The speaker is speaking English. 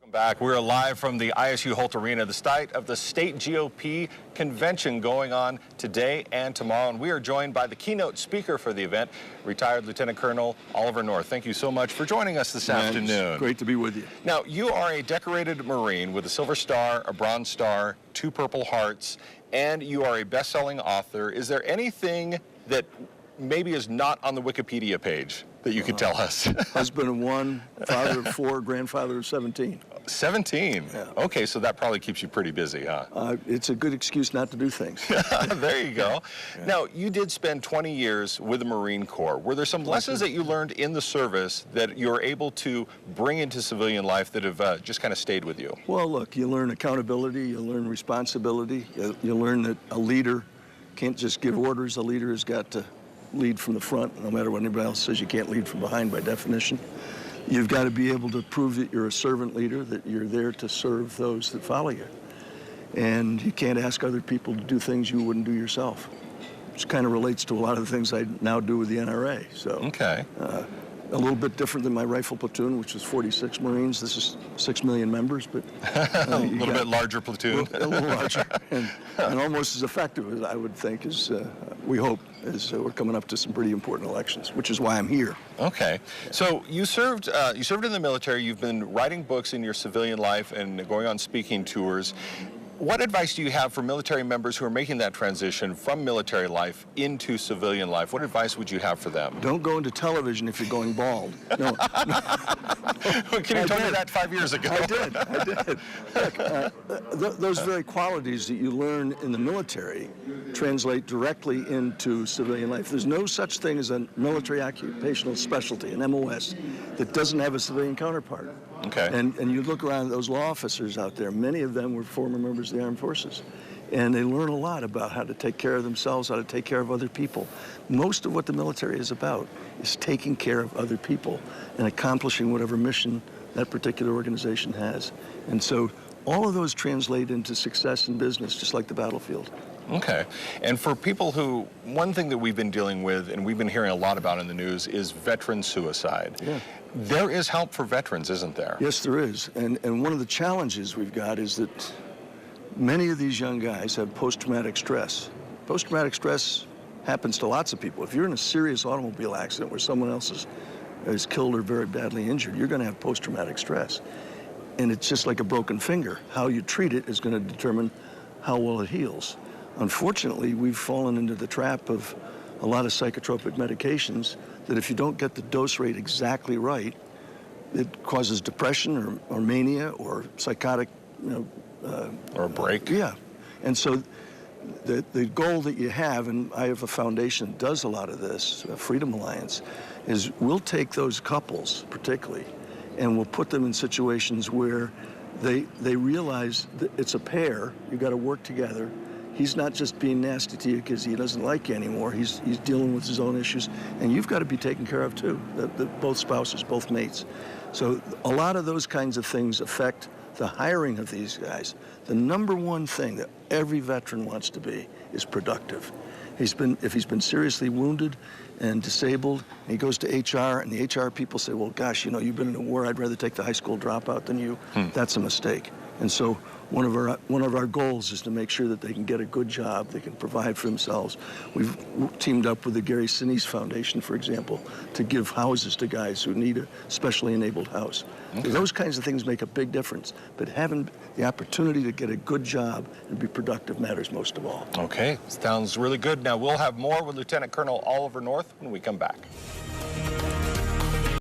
Welcome back. We're live from the ISU Holt Arena, the site of the state GOP convention going on today and tomorrow. And we are joined by the keynote speaker for the event, retired Lieutenant Colonel Oliver North. Thank you so much for joining us this afternoon. It's great to be with you. Now, you are a decorated Marine with a Silver Star, a Bronze Star, 2 Purple Hearts, and you are a best-selling author. Is there anything that maybe is not on the Wikipedia page that you could tell us? Husband of 1, father of 4, grandfather of 17. 17? Yeah. Okay, so that probably keeps you pretty busy, huh? It's a good excuse not to do things. There you go. Yeah. Now, you did spend 20 years with the Marine Corps. Were there some lessons that you learned in the service that you're able to bring into civilian life that have just kind of stayed with you? Well, look, you learn accountability, you learn responsibility, you learn that a leader can't just give orders. A leader has got to lead from the front, no matter what anybody else says. You can't lead from behind by definition. You've got to be able to prove that you're a servant leader, that you're there to serve those that follow you. And you can't ask other people to do things you wouldn't do yourself, which kind of relates to a lot of the things I now do with the NRA. So, okay. A little bit different than my rifle platoon, which was 46 Marines. This is 6 million members, but a little bit larger platoon. A little larger, and almost as effective, as I would think, as we hope, as we're coming up to some pretty important elections, which is why I'm here. Okay, so you served in the military. You've been writing books in your civilian life and going on speaking tours. What advice do you have for military members who are making that transition from military life into civilian life? What advice would you have for them? Don't go into television if you're going bald. No. Can you tell me that 5 years ago? I did. Look, those very qualities that you learn in the military translate directly into civilian life. There's no such thing as a military occupational specialty, an MOS, that doesn't have a civilian counterpart. Okay. And you look around at those law officers out there, many of them were former members of the armed forces. And they learn a lot about how to take care of themselves, how to take care of other people. Most of what the military is about is taking care of other people and accomplishing whatever mission that particular organization has. And so all of those translate into success in business, just like the battlefield. Okay. And for people who, one thing that we've been dealing with and we've been hearing a lot about in the news is veteran suicide. Yeah. There is help for veterans, isn't there? Yes, there is. And one of the challenges we've got is that many of these young guys have post-traumatic stress. Post-traumatic stress happens to lots of people. If you're in a serious automobile accident where someone else is killed or very badly injured, you're going to have post-traumatic stress. And it's just like a broken finger. How you treat it is going to determine how well it heals. Unfortunately, we've fallen into the trap of a lot of psychotropic medications that if you don't get the dose rate exactly right, it causes depression or mania or psychotic, or a break. Yeah. And so the goal that you have, and I have a foundation that does a lot of this, Freedom Alliance, is we'll take those couples particularly and we'll put them in situations where they realize that it's a pair, you've got to work together. He's not just being nasty to you because he doesn't like you anymore. He's dealing with his own issues, and you've got to be taken care of too, both spouses, both mates. So a lot of those kinds of things affect the hiring of these guys. The number one thing that every veteran wants to be is productive. If he's been seriously wounded and disabled, and he goes to HR, and the HR people say, well, gosh, you've been in a war, I'd rather take the high school dropout than you. That's a mistake. And so one of our goals is to make sure that they can get a good job, they can provide for themselves. We've teamed up with the Gary Sinise Foundation, for example, to give houses to guys who need a specially enabled house. Okay. So those kinds of things make a big difference, but having the opportunity to get a good job and be productive matters most of all. Okay, sounds really good. Now we'll have more with Lieutenant Colonel Oliver North when we come back.